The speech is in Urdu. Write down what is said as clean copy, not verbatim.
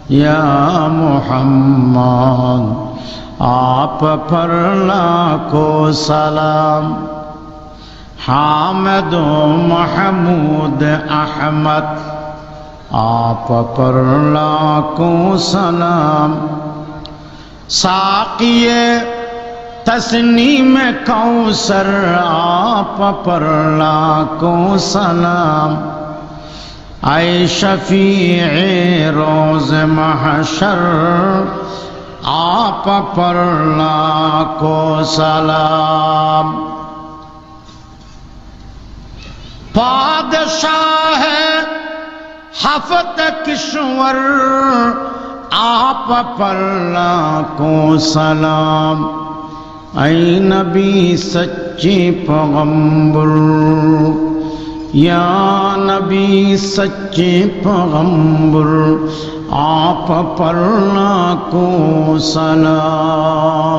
یا محمد آپ پر لاکھوں سلام حامد و محمود احمد آپ پر لاکھوں سلام ساقی تسنیم کوثر آپ پر لاکھوں سلام اے شفیع روز محشر آپ پر لاکھوں سلام بادشاہ ہفت کشور آپ پر لاکھوں سلام اے نبی سچے پیغمبر یا نبی سچے پیغمبر آپ پر لاکھوں سلام